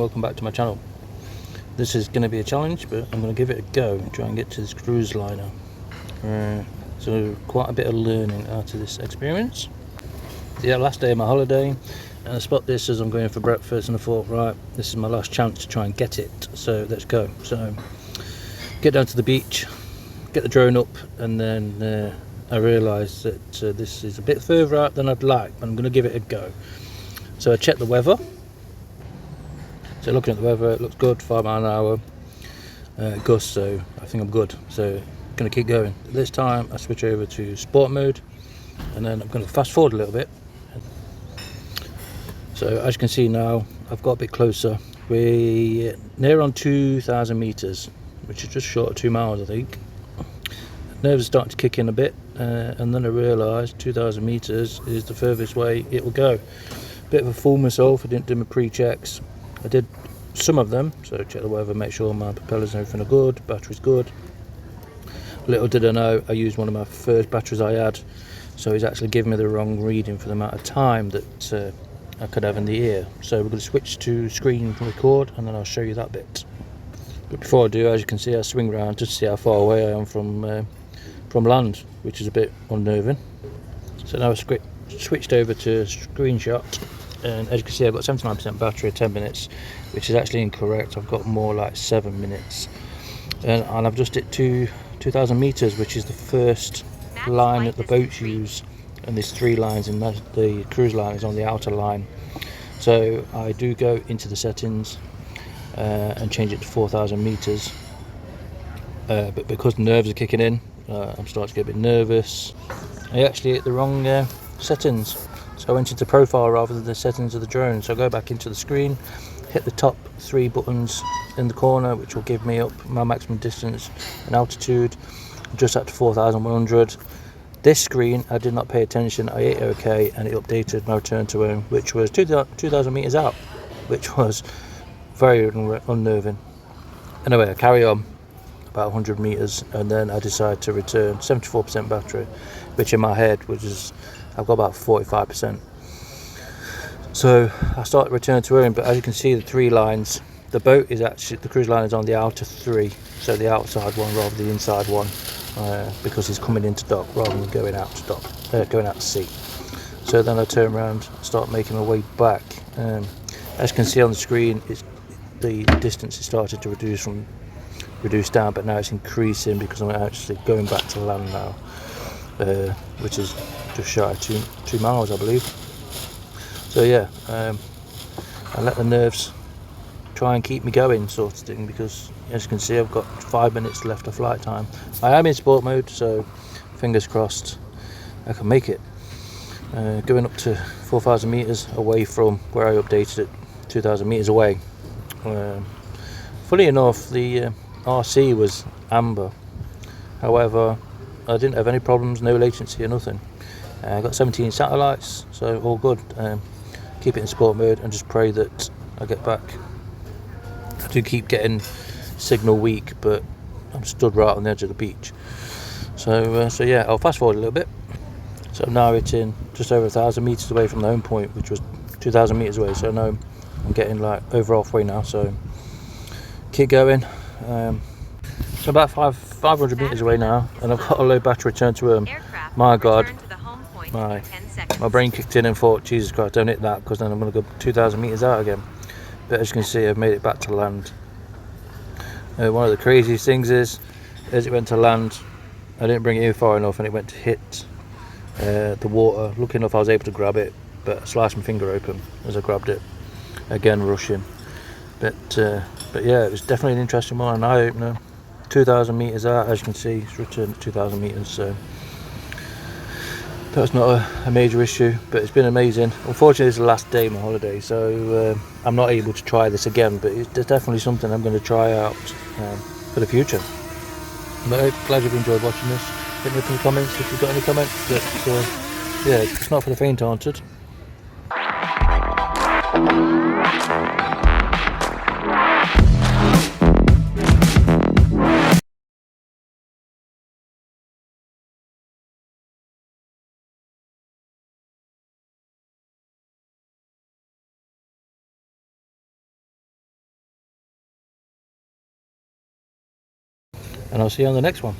welcome back to my channel. This is going to be a challenge, but I'm going to give it a go and try and get to this cruise liner. So quite a bit of learning out of this experience. Yeah, last day of my holiday, and I spot this as I'm going for breakfast, and I thought, right, this is my last chance to try and get it, so let's go. So get down to the beach, get the drone up, and then I realised that this is a bit further out than I'd like, but I'm going to give it a go. So I checked the weather. So looking at the weather, it looks good, 5 mile an hour gust, so I think I'm good. So going to keep going. This time I switch over to sport mode, and then I'm going to fast forward a little bit. So as you can see now, I've got a bit closer. We're near on 2,000 meters, which is just short of 2 miles, I think. Nerves are starting to kick in a bit, and then I realised 2,000 meters is the furthest way it will go. Bit of a fool myself. I didn't do my pre-checks. I did some of them, so check the weather, make sure my propellers and everything are good, battery's good. Little did I know, I used one of my first batteries I had, so he's actually giving me the wrong reading for the amount of time that I could have in the ear. So we're going to switch to screen record, and then I'll show you that bit. But before I do, as you can see, I swing around just to see how far away I am from land, which is a bit unnerving. So now I've switched over to screenshot. And as you can see, I've got 79% battery at 10 minutes, which is actually incorrect. I've got more like 7 minutes, and I've just hit 2,000 meters, which is the first line that the boats use, and there's 3 lines, and the cruise line is on the outer line. So I do go into the settings and change it to 4,000 meters, but because nerves are kicking in, I'm starting to get a bit nervous. I actually hit the wrong settings. So I went into profile rather than the settings of the drone. So I go back into the screen, hit the top 3 buttons in the corner, which will give me up my maximum distance and altitude, just up to 4,100. This screen, I did not pay attention. I hit OK, and it updated my return to home, which was 2,000 meters out, which was very unnerving. Anyway, I carry on about 100 meters, and then I decide to return. 74% battery, which in my head was I've got about 45%. So I start returning to home, but as you can see, the 3 lines, the boat is actually, the cruise line is on the outer 3, so the outside one rather than the inside one, because it's coming into dock rather than going out to dock, going out to sea. So then I turn around, start making my way back. As you can see on the screen, the distance has started to reduce down, but now it's increasing because I'm actually going back to land now, which is just shy of 2 miles, I believe. So yeah, I let the nerves try and keep me going, sort of thing, because as you can see, I've got 5 minutes left of flight time. I am in sport mode, so fingers crossed I can make it. Going up to 4,000 meters away from where I updated it, 2,000 meters away. Funny enough, the RC was amber. However, I didn't have any problems, no latency or nothing. I got 17 satellites, so all good. Keep it in sport mode and just pray that I get back. I do keep getting signal weak, but I'm stood right on the edge of the beach. So yeah, I'll fast forward a little bit. So I'm now hitting just over 1,000 meters away from the home point, which was 2,000 meters away. So now I'm getting like over halfway now. So keep going. So about 500 meters away now, and I've got a low battery return to home. My God, my brain kicked in and thought, Jesus Christ, don't hit that, because then I'm going to go 2,000 meters out again. But as you can see, I've made it back to land. One of the craziest things is, as it went to land, I didn't bring it in far enough, and it went to hit the water. Lucky enough, I was able to grab it, but I sliced my finger open as I grabbed it. Again, rushing. But yeah, it was definitely an interesting one, an eye-opener. 2,000 meters out, as you can see, it's returned to 2,000 meters, so that's not a major issue, but it's been amazing. Unfortunately, it's the last day of my holiday, so I'm not able to try this again, but it's definitely something I'm going to try out for the future. But I'm glad you've enjoyed watching this. Hit me up in the comments if you've got any comments, but yeah, it's not for the faint-hearted. and I'll see you on the next one.